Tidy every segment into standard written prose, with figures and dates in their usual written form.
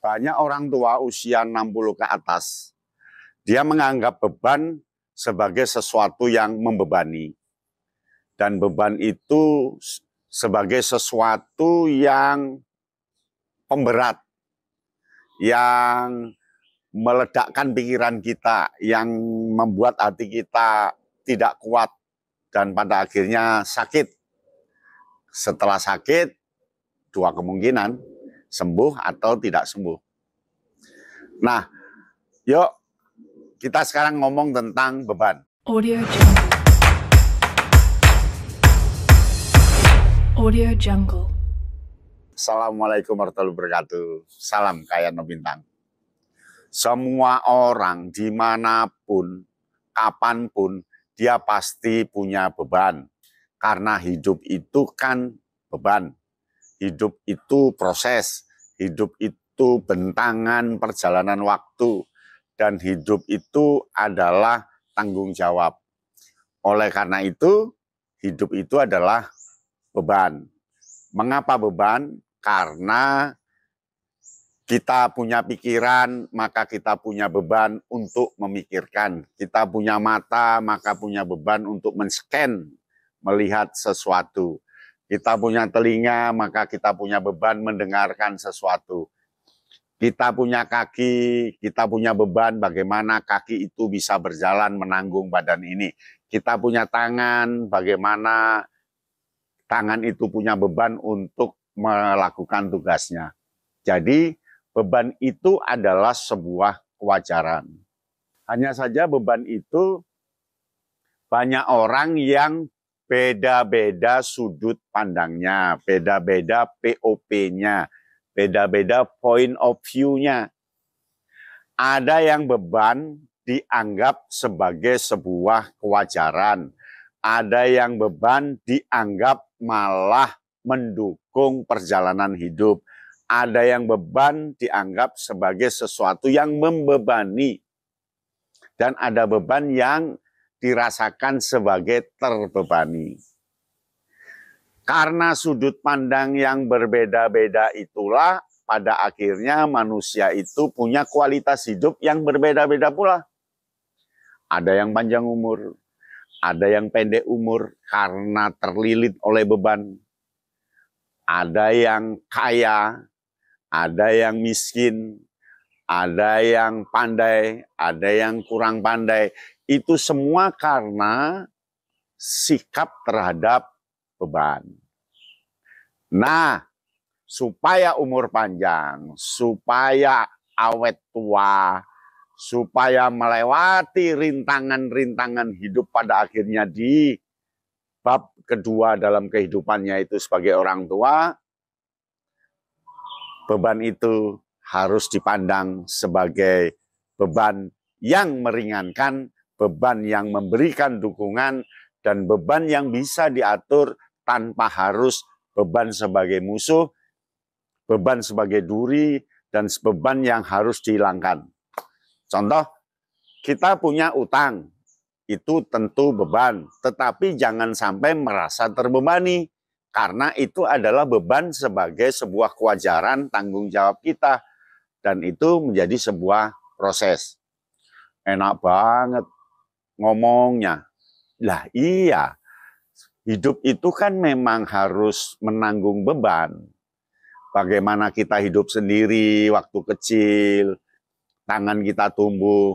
Banyak orang tua usia 60 ke atas, dia menganggap beban sebagai sesuatu yang membebani. Dan beban itu sebagai sesuatu yang pemberat, yang meledakkan pikiran kita, yang membuat hati kita tidak kuat, dan pada akhirnya sakit. Setelah sakit, dua kemungkinan, sembuh atau tidak sembuh. Nah, yuk kita sekarang ngomong tentang beban. Audio Jungle. Audio Jungle. Assalamualaikum warahmatullahi wabarakatuh. Salam Kaya No Bintang. Semua orang dimanapun, kapanpun, dia pasti punya beban. Karena hidup itu kan beban. Hidup itu proses. Hidup itu bentangan perjalanan waktu. Dan hidup itu adalah tanggung jawab. Oleh karena itu, hidup itu adalah beban. Mengapa beban? Karena kita punya pikiran, maka kita punya beban untuk memikirkan. Kita punya mata, maka punya beban untuk men-scan, melihat sesuatu. Kita punya telinga, maka kita punya beban mendengarkan sesuatu. Kita punya kaki, kita punya beban bagaimana kaki itu bisa berjalan menanggung badan ini. Kita punya tangan, bagaimana tangan itu punya beban untuk melakukan tugasnya. Jadi beban itu adalah sebuah kewajaran. Hanya saja beban itu banyak orang yang beda-beda sudut pandangnya, beda-beda POP-nya, beda-beda point of view-nya. Ada yang beban dianggap sebagai sebuah kewajaran. Ada yang beban dianggap malah mendukung perjalanan hidup. Ada yang beban dianggap sebagai sesuatu yang membebani. Dan ada beban yang dirasakan sebagai terbebani. Karena sudut pandang yang berbeda-beda itulah pada akhirnya manusia itu punya kualitas hidup yang berbeda-beda pula. Ada yang panjang umur, ada yang pendek umur karena terlilit oleh beban. Ada yang kaya, ada yang miskin, ada yang pandai, ada yang kurang pandai. Itu semua karena sikap terhadap beban. Nah, supaya umur panjang, supaya awet tua, supaya melewati rintangan-rintangan hidup pada akhirnya di bab kedua dalam kehidupannya itu sebagai orang tua, beban itu harus dipandang sebagai beban yang meringankan, beban yang memberikan dukungan, dan beban yang bisa diatur tanpa harus beban sebagai musuh, beban sebagai duri, dan beban yang harus dihilangkan. Contoh, kita punya utang, itu tentu beban, tetapi jangan sampai merasa terbebani, karena itu adalah beban sebagai sebuah kewajaran tanggung jawab kita, dan itu menjadi sebuah proses. Enak banget ngomongnya. Lah iya, hidup itu kan memang harus menanggung beban. Bagaimana kita hidup sendiri waktu kecil, tangan kita tumbuh,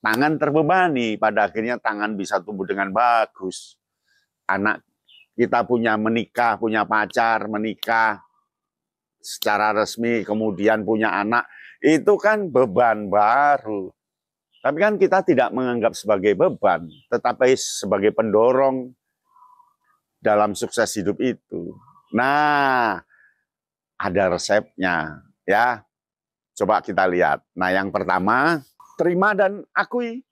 tangan terbebani, pada akhirnya tangan bisa tumbuh dengan bagus. Anak kita punya menikah, punya pacar, menikah secara resmi, kemudian punya anak, itu kan beban baru. Tapi kan kita tidak menganggap sebagai beban, tetapi sebagai pendorong dalam sukses hidup itu. Nah, ada resepnya, ya. Coba kita lihat. Nah, yang pertama, terima dan akui.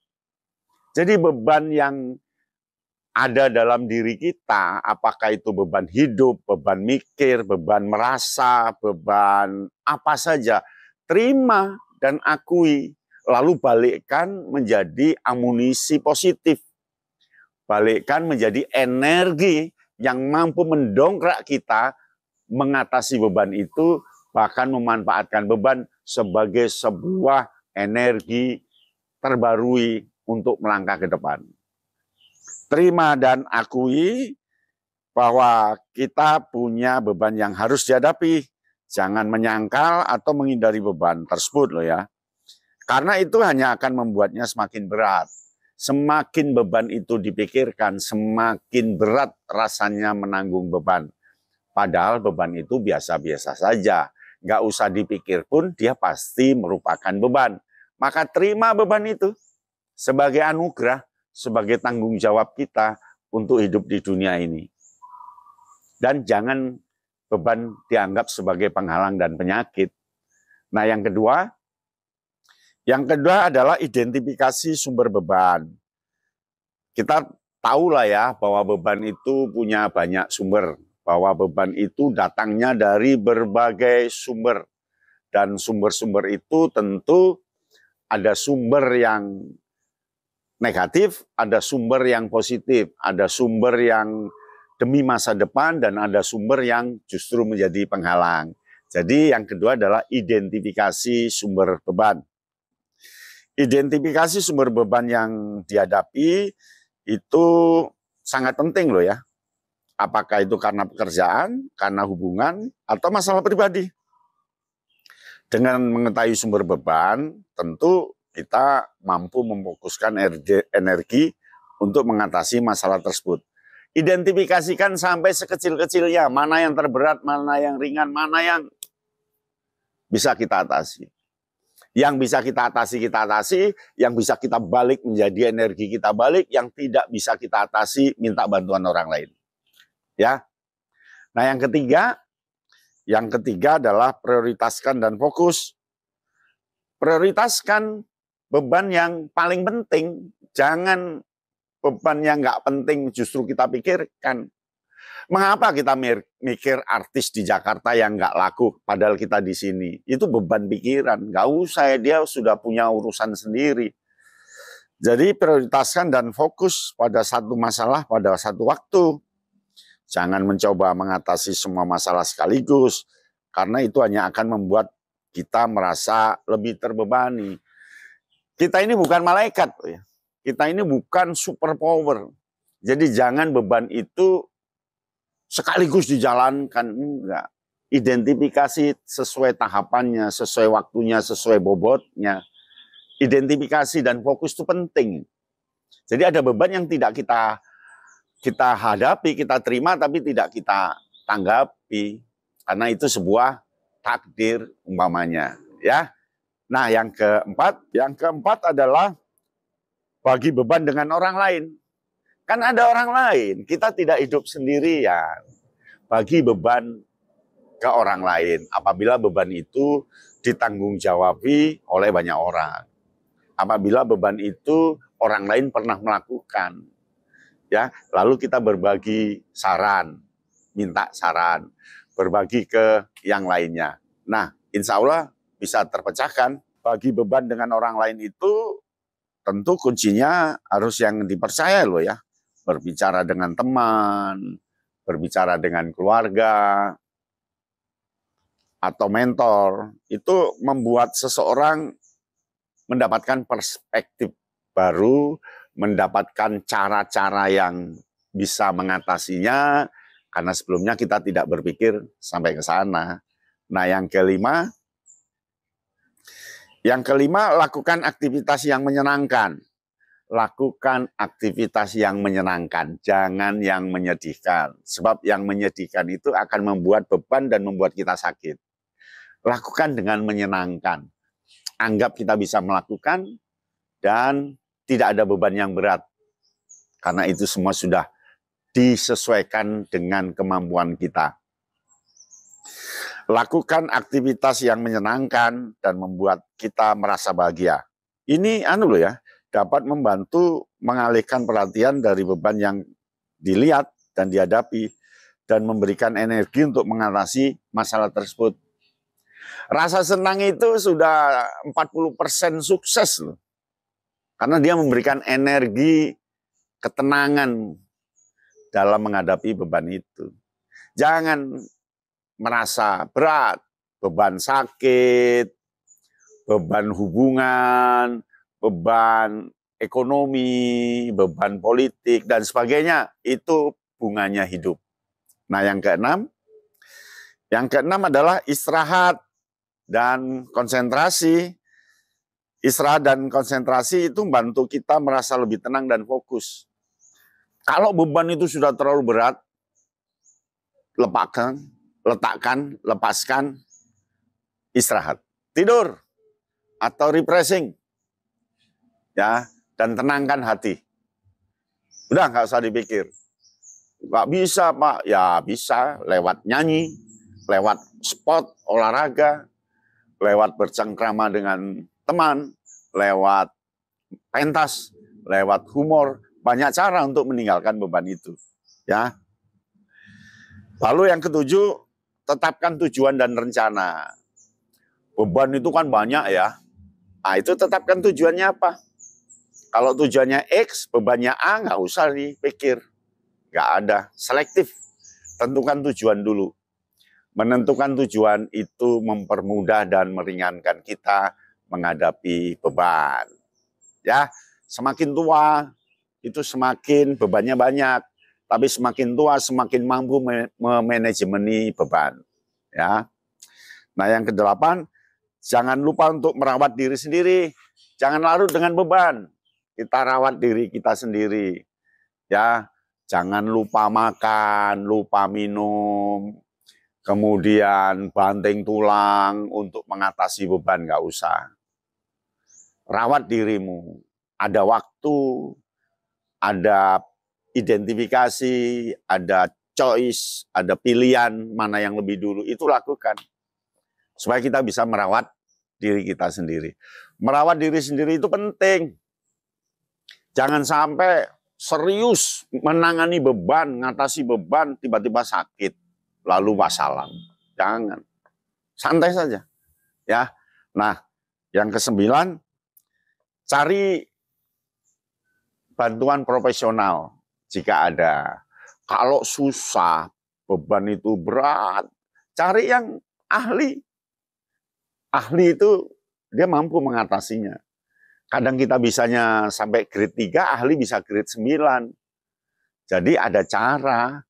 Jadi beban yang ada dalam diri kita, apakah itu beban hidup, beban mikir, beban merasa, beban apa saja, terima dan akui. Lalu balikkan menjadi amunisi positif. Balikkan menjadi energi yang mampu mendongkrak kita mengatasi beban itu, bahkan memanfaatkan beban sebagai sebuah energi terbarui untuk melangkah ke depan. Terima dan akui bahwa kita punya beban yang harus dihadapi. Jangan menyangkal atau menghindari beban tersebut loh ya. Karena itu hanya akan membuatnya semakin berat. Semakin beban itu dipikirkan, semakin berat rasanya menanggung beban. Padahal beban itu biasa-biasa saja. Nggak usah dipikir pun dia pasti merupakan beban. Maka terima beban itu sebagai anugerah, sebagai tanggung jawab kita untuk hidup di dunia ini. Dan jangan beban dianggap sebagai penghalang dan penyakit. Nah, yang kedua adalah identifikasi sumber beban. Kita tahu lah ya bahwa beban itu punya banyak sumber, bahwa beban itu datangnya dari berbagai sumber. Dan sumber-sumber itu tentu ada sumber yang negatif, ada sumber yang positif, ada sumber yang demi masa depan, dan ada sumber yang justru menjadi penghalang. Jadi yang kedua adalah identifikasi sumber beban. Identifikasi sumber beban yang dihadapi itu sangat penting loh ya. Apakah itu karena pekerjaan, karena hubungan, atau masalah pribadi. Dengan mengetahui sumber beban, tentu kita mampu memfokuskan energi untuk mengatasi masalah tersebut. Identifikasikan sampai sekecil-kecilnya, mana yang terberat, mana yang ringan, mana yang bisa kita atasi. Yang bisa kita atasi, yang bisa kita balik menjadi energi kita balik, yang tidak bisa kita atasi, minta bantuan orang lain. Ya. Nah, yang ketiga adalah prioritaskan dan fokus. Prioritaskan beban yang paling penting, jangan beban yang nggak penting justru kita pikirkan. Mengapa kita mikir artis di Jakarta yang nggak laku, padahal kita di sini? Itu beban pikiran, nggak usah, dia sudah punya urusan sendiri. Jadi prioritaskan dan fokus pada satu masalah pada satu waktu. Jangan mencoba mengatasi semua masalah sekaligus, karena itu hanya akan membuat kita merasa lebih terbebani. Kita ini bukan malaikat, ya. Kita ini bukan super power. Jadi jangan beban itu sekaligus dijalankan, enggak. Identifikasi sesuai tahapannya, sesuai waktunya, sesuai bobotnya. Identifikasi dan fokus itu penting. Jadi ada beban yang tidak kita hadapi, kita terima, tapi tidak kita tanggapi. Karena itu sebuah takdir umpamanya. Ya. Nah, yang keempat adalah bagi beban dengan orang lain. Kan ada orang lain, kita tidak hidup sendirian. Bagi beban ke orang lain, apabila beban itu ditanggung-jawabi oleh banyak orang. Apabila beban itu orang lain pernah melakukan. Ya, lalu kita berbagi saran, minta saran, berbagi ke yang lainnya. Nah, insya Allah bisa terpecahkan. Bagi beban dengan orang lain itu tentu kuncinya harus yang dipercaya loh ya. Berbicara dengan teman, berbicara dengan keluarga, atau mentor. Itu membuat seseorang mendapatkan perspektif baru, mendapatkan cara-cara yang bisa mengatasinya, karena sebelumnya kita tidak berpikir sampai ke sana. Nah, yang kelima, lakukan aktivitas yang menyenangkan. Lakukan aktivitas yang menyenangkan, jangan yang menyedihkan. Sebab yang menyedihkan itu akan membuat beban dan membuat kita sakit. Lakukan dengan menyenangkan. Anggap kita bisa melakukan dan tidak ada beban yang berat. Karena itu semua sudah disesuaikan dengan kemampuan kita. Lakukan aktivitas yang menyenangkan dan membuat kita merasa bahagia. Ini loh ya, dapat membantu mengalihkan perhatian dari beban yang dilihat dan dihadapi dan memberikan energi untuk mengatasi masalah tersebut. Rasa senang itu sudah 40% sukses loh. Karena dia memberikan energi ketenangan dalam menghadapi beban itu. Jangan merasa berat, beban sakit, beban hubungan, beban ekonomi, beban politik, dan sebagainya. Itu bunganya hidup. Nah, yang keenam adalah istirahat dan konsentrasi. Istirahat dan konsentrasi itu membantu kita merasa lebih tenang dan fokus. Kalau beban itu sudah terlalu berat, lepaskan, istirahat. Tidur atau refreshing. Ya, dan tenangkan hati. Udah nggak usah dipikir. Nggak bisa, Pak. Ya bisa lewat nyanyi, lewat sport, olahraga, lewat bercengkrama dengan teman, lewat pentas, lewat humor, banyak cara untuk meninggalkan beban itu. Ya. Lalu yang ketujuh, tetapkan tujuan dan rencana. Beban itu kan banyak ya. Nah, itu tetapkan tujuannya apa? Kalau tujuannya X, bebannya A, nggak usah dipikir. Nggak ada, selektif. Tentukan tujuan dulu. Menentukan tujuan itu mempermudah dan meringankan kita menghadapi beban. Ya, semakin tua itu semakin bebannya banyak, tapi semakin tua semakin mampu memanajemeni beban. Ya. Nah, yang kedelapan, jangan lupa untuk merawat diri sendiri. Jangan larut dengan beban. Kita rawat diri kita sendiri. Ya, jangan lupa makan, lupa minum, kemudian banting tulang untuk mengatasi beban, nggak usah. Rawat dirimu. Ada waktu, ada identifikasi, ada choice, ada pilihan mana yang lebih dulu. Itu lakukan. Supaya kita bisa merawat diri kita sendiri. Merawat diri sendiri itu penting. Jangan sampai serius menangani beban, ngatasi beban, tiba-tiba sakit. Lalu wassalam. Jangan. Santai saja. Ya. Nah, yang ke-9, cari bantuan profesional jika ada. Kalau susah, beban itu berat, cari yang ahli. Ahli itu dia mampu mengatasinya. Kadang kita bisanya sampai grade 3, ahli bisa grade 9. Jadi ada cara,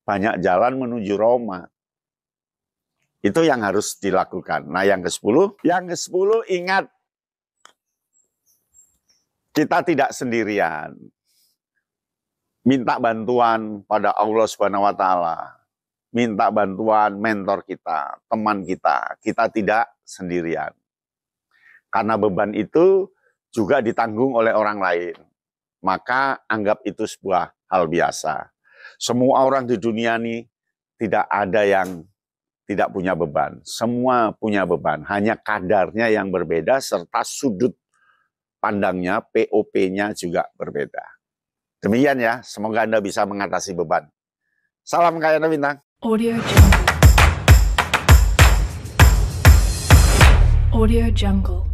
banyak jalan menuju Roma. Itu yang harus dilakukan. Nah, yang ke-10, ingat, kita tidak sendirian. Minta bantuan pada Allah Subhanahu wa taala. Minta bantuan mentor kita, teman kita. Kita tidak sendirian. Karena beban itu juga ditanggung oleh orang lain. Maka anggap itu sebuah hal biasa. Semua orang di dunia ini tidak ada yang tidak punya beban. Semua punya beban. Hanya kadarnya yang berbeda serta sudut pandangnya, POP-nya juga berbeda. Demikian ya, semoga Anda bisa mengatasi beban. Salam Kayana Bintang. Audio Jungle.